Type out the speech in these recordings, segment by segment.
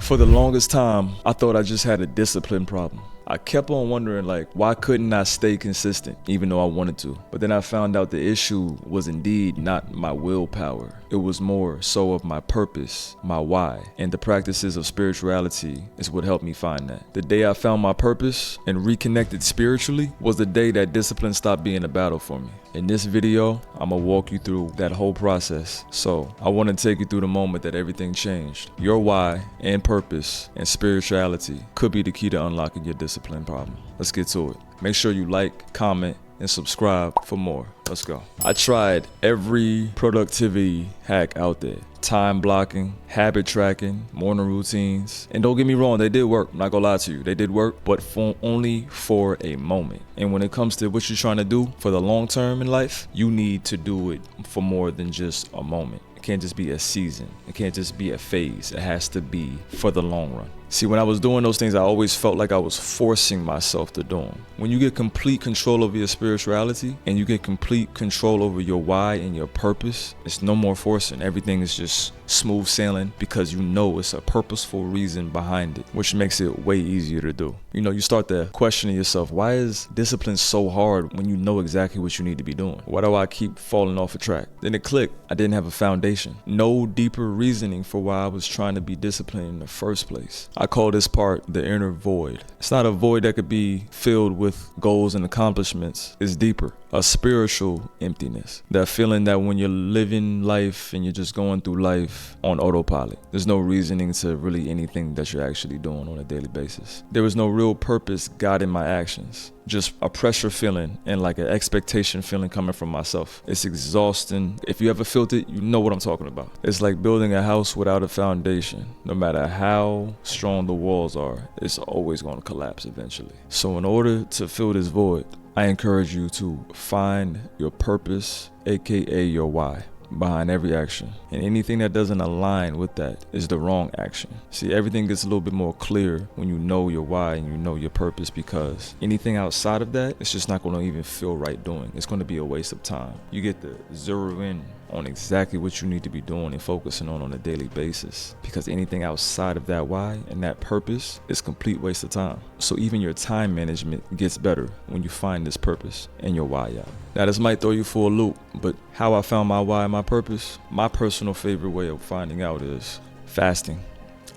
For the longest time, I thought I just had a discipline problem. I kept on wondering, why couldn't I stay consistent even though I wanted to? But then I found out the issue was indeed not my willpower. It was more so of my purpose, my why, and the practices of spirituality is what helped me find that. The day I found my purpose and reconnected spiritually was the day that discipline stopped being a battle for me. In this video, I'm gonna walk you through that whole process. So I want to take you through the moment that everything changed. Your why and purpose and spirituality could be the key to unlocking your discipline problem. Let's get to it. Make sure you like, comment, and subscribe for more. Let's go. I tried every productivity hack out there. Time blocking, habit tracking, morning routines. And don't get me wrong, they did work. I'm not gonna lie to you. They did work, but only for a moment. And when it comes to what you're trying to do for the long term in life, you need to do it for more than just a moment. It can't just be a season. It can't just be a phase. It has to be for the long run. See, when I was doing those things, I always felt like I was forcing myself to do them. When you get complete control over your spirituality and you get complete control over your why and your purpose, it's no more forcing. Everything is just smooth sailing because you know it's a purposeful reason behind it, which makes it way easier to do. You start to question yourself, why is discipline so hard when you know exactly what you need to be doing? Why do I keep falling off a track? Then it clicked. I didn't have a foundation. No deeper reasoning for why I was trying to be disciplined in the first place. I call this part the inner void. It's not a void that could be filled with goals and accomplishments. It's deeper, a spiritual emptiness. That feeling that when you're living life and you're just going through life on autopilot, there's no reasoning to really anything that you're actually doing on a daily basis. There was no real purpose guiding my actions. Just a pressure feeling and like an expectation feeling coming from myself. It's exhausting. If you ever felt it, you know what I'm talking about. It's like building a house without a foundation. No matter how strong the walls are, it's always going to collapse eventually. So in order to fill this void, I encourage you to find your purpose, aka your why, behind every action. And anything that doesn't align with that is the wrong action. See, everything gets a little bit more clear when you know your why and you know your purpose, because anything outside of that, it's just not going to even feel right doing. It's going to be a waste of time. You get to zero in on exactly what you need to be doing and focusing on a daily basis, because anything outside of that why and that purpose is complete waste of time. So even your time management gets better when you find this purpose and your why out. Now this might throw you for a loop, but how I found my why and my purpose, my personal favorite way of finding out is fasting.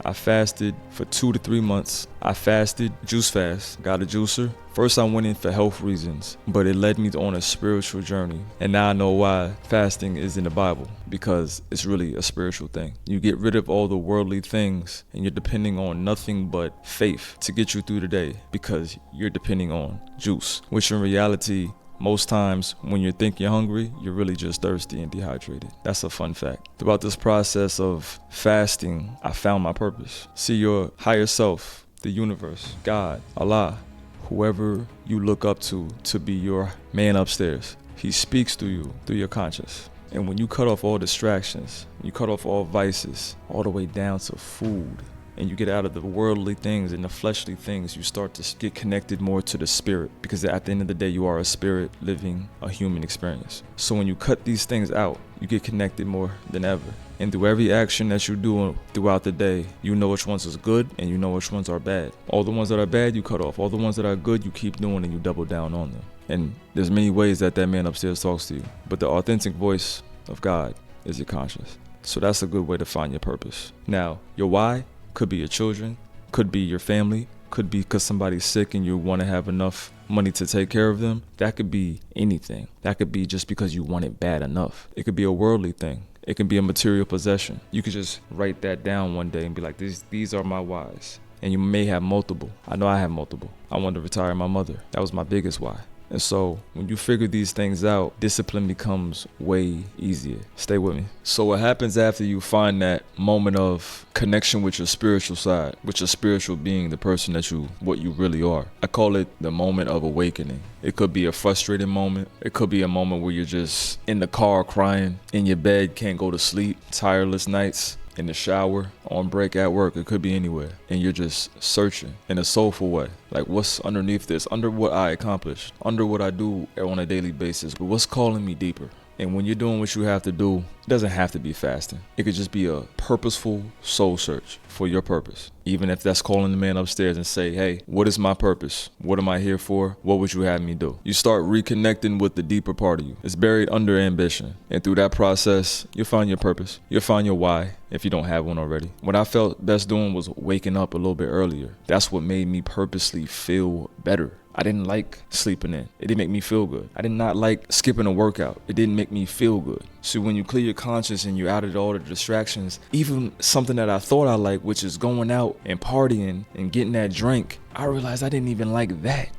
I fasted for 2 to 3 months. I fasted, juice fast, got a juicer. First I went in for health reasons, but it led me on a spiritual journey. And now I know why fasting is in the Bible, because it's really a spiritual thing. You get rid of all the worldly things and you're depending on nothing but faith to get you through the day, because you're depending on juice, which in reality, most times when you think you're hungry, you're really just thirsty and dehydrated. That's a fun fact. Throughout this process of fasting, I found my purpose. See, your higher self, the universe, God, Allah, whoever you look up to be your man upstairs, he speaks to you through your conscious. And when you cut off all distractions, you cut off all vices, all the way down to food, and you get out of the worldly things and the fleshly things, you start to get connected more to the spirit, because at the end of the day, you are a spirit living a human experience. So when you cut these things out, you get connected more than ever. And through every action that you do throughout the day, you know which ones is good and you know which ones are bad. All the ones that are bad, you cut off. All the ones that are good, you keep doing and you double down on them. And there's many ways that man upstairs talks to you, but the authentic voice of God is your conscience. So that's a good way to find your purpose. Now, your why could be your children, could be your family, could be because somebody's sick and you want to have enough money to take care of them. That could be anything. That could be just because you want it bad enough. It could be a worldly thing. It can be a material possession. You could just write that down one day and be like, these are my whys. And you may have multiple. I know I have multiple. I wanted to retire my mother. That was my biggest why. And so when you figure these things out, discipline becomes way easier. Stay with me. So what happens after you find that moment of connection with your spiritual side, with your spiritual being, the person that what you really are? I call it the moment of awakening. It could be a frustrating moment. It could be a moment where you're just in the car crying, in your bed, can't go to sleep, tireless nights, in the shower, on break at work. It could be anywhere. And you're just searching in a soulful way. Like, what's underneath this? Under what I accomplished, under what I do on a daily basis, but what's calling me deeper? And when you're doing what you have to do, it doesn't have to be fasting. It could just be a purposeful soul search for your purpose. Even if that's calling the man upstairs and say, hey, what is my purpose? What am I here for? What would you have me do? You start reconnecting with the deeper part of you. It's buried under ambition. And through that process, you'll find your purpose. You'll find your why if you don't have one already. What I felt best doing was waking up a little bit earlier. That's what made me purposely feel better. I didn't like sleeping in. It didn't make me feel good. I did not like skipping a workout. It didn't make me feel good. So when you clear your conscience and you're out of all the distractions, even something that I thought I liked, which is going out and partying and getting that drink, I realized I didn't even like that.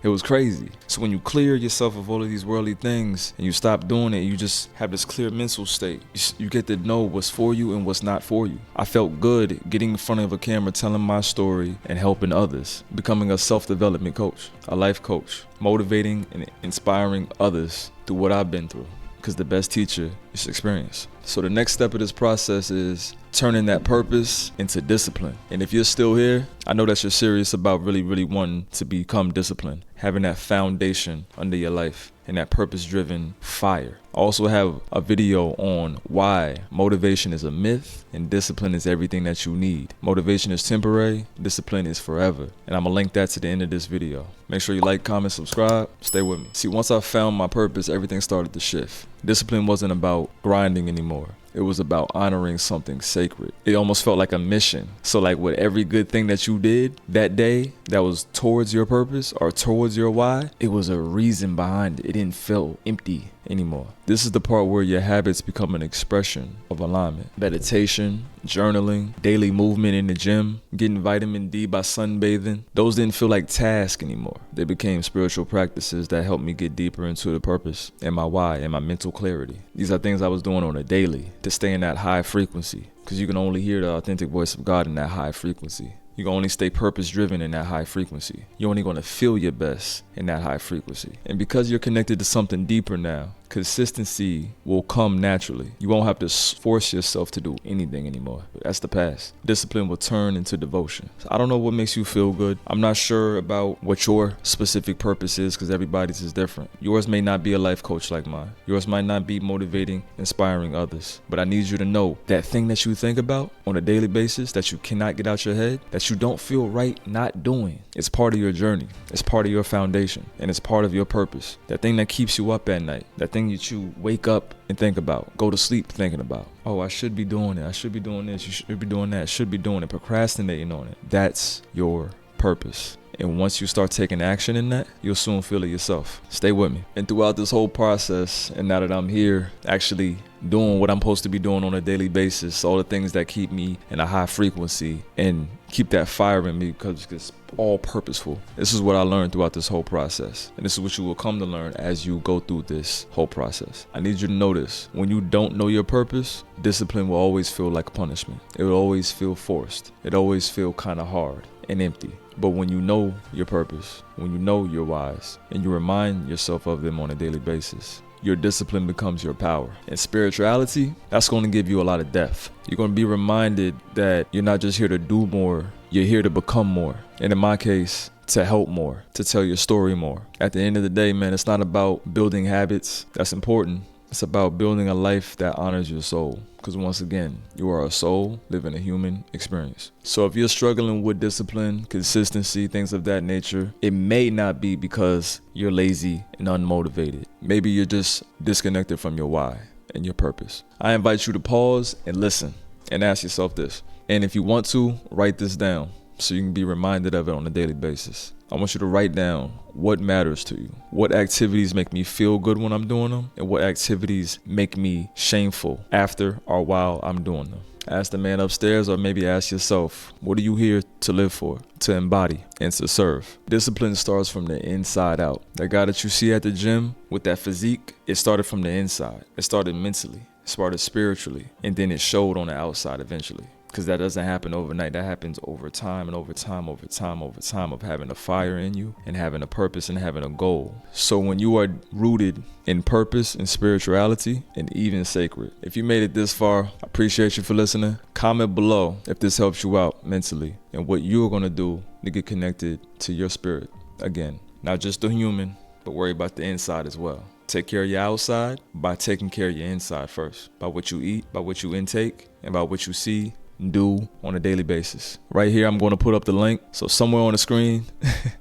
It was crazy. So when you clear yourself of all of these worldly things and you stop doing it, you just have this clear mental state. You get to know what's for you and what's not for you. I felt good getting in front of a camera, telling my story and helping others, becoming a self-development coach, a life coach, motivating and inspiring others through what I've been through. Because the best teacher is experience. So the next step of this process is turning that purpose into discipline. And if you're still here, I know that you're serious about really wanting to become disciplined, having that foundation under your life and that purpose-driven fire. I also have a video on why motivation is a myth and discipline is everything that you need. Motivation is temporary, discipline is forever. And I'm gonna link that to the end of this video. Make sure you like, comment, subscribe, stay with me. See, once I found my purpose, everything started to shift. Discipline wasn't about grinding anymore. It was about honoring something sacred. It almost felt like a mission. So like with every good thing that you did that day that was towards your purpose or towards your why, it was a reason behind it. It didn't feel empty anymore. This is the part where your habits become an expression of alignment. Meditation, journaling, daily movement in the gym, getting vitamin D by sunbathing. Those didn't feel like tasks anymore. They became spiritual practices that helped me get deeper into the purpose and my why and my mental clarity. These are things I was doing on a daily to stay in that high frequency, because you can only hear the authentic voice of God in that high frequency. You can only stay purpose-driven in that high frequency. You're only going to feel your best in that high frequency. And because you're connected to something deeper now, consistency will come naturally. You won't have to force yourself to do anything anymore. That's the past. Discipline will turn into devotion. So I don't know what makes you feel good. I'm not sure about what your specific purpose is, because everybody's is different. Yours may not be a life coach like mine. Yours might not be motivating, inspiring others. But I need you to know that thing that you think about on a daily basis that you cannot get out your head, that you don't feel right not doing, it's part of your journey. It's part of your foundation, and it's part of your purpose. That thing that keeps you up at night, that thing that you wake up and think about, go to sleep thinking about. Oh, I should be doing it. I should be doing this. You should be doing that. Should be doing it. Procrastinating on it. That's your purpose. And once you start taking action in that, you'll soon feel it yourself. Stay with me. And throughout this whole process, and now that I'm here actually doing what I'm supposed to be doing on a daily basis, all the things that keep me in a high frequency and keep that fire in me, because it's all purposeful. This is what I learned throughout this whole process. And this is what you will come to learn as you go through this whole process. I need you to notice, when you don't know your purpose, discipline will always feel like punishment. It will always feel forced. It always feel kind of hard and empty. But when you know your purpose, when you know your whys, and you remind yourself of them on a daily basis, your discipline becomes your power. And spirituality, that's going to give you a lot of depth. You're going to be reminded that you're not just here to do more, you're here to become more. And in my case, to help more, to tell your story more. At the end of the day, man, it's not about building habits. That's important. It's about building a life that honors your soul. Because once again, you are a soul living a human experience. So if you're struggling with discipline, consistency, things of that nature, it may not be because you're lazy and unmotivated. Maybe you're just disconnected from your why and your purpose. I invite you to pause and listen and ask yourself this. And if you want to, write this down so you can be reminded of it on a daily basis. I want you to write down what matters to you. What activities make me feel good when I'm doing them, and what activities make me shameful after or while I'm doing them. Ask the man upstairs, or maybe ask yourself, what are you here to live for, to embody, and to serve? Discipline starts from the inside out. That guy that you see at the gym with that physique, it started from the inside. It started mentally, it started spiritually, and then it showed on the outside eventually. Because that doesn't happen overnight. That happens over time and over time of having a fire in you and having a purpose and having a goal. So when you are rooted in purpose and spirituality and even sacred. If you made it this far, I appreciate you for listening. Comment below if this helps you out mentally and what you're going to do to get connected to your spirit again. Not just the human, but worry about the inside as well. take care of your outside by taking care of your inside first, by what you eat, by what you intake, and by what you see and do on a daily basis. Right here, I'm going to put up the link. So somewhere on the screen,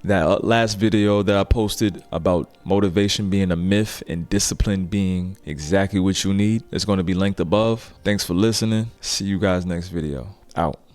that last video that I posted about motivation being a myth and discipline being exactly what you need is going to be linked above. Thanks for listening. See you guys next video. Out.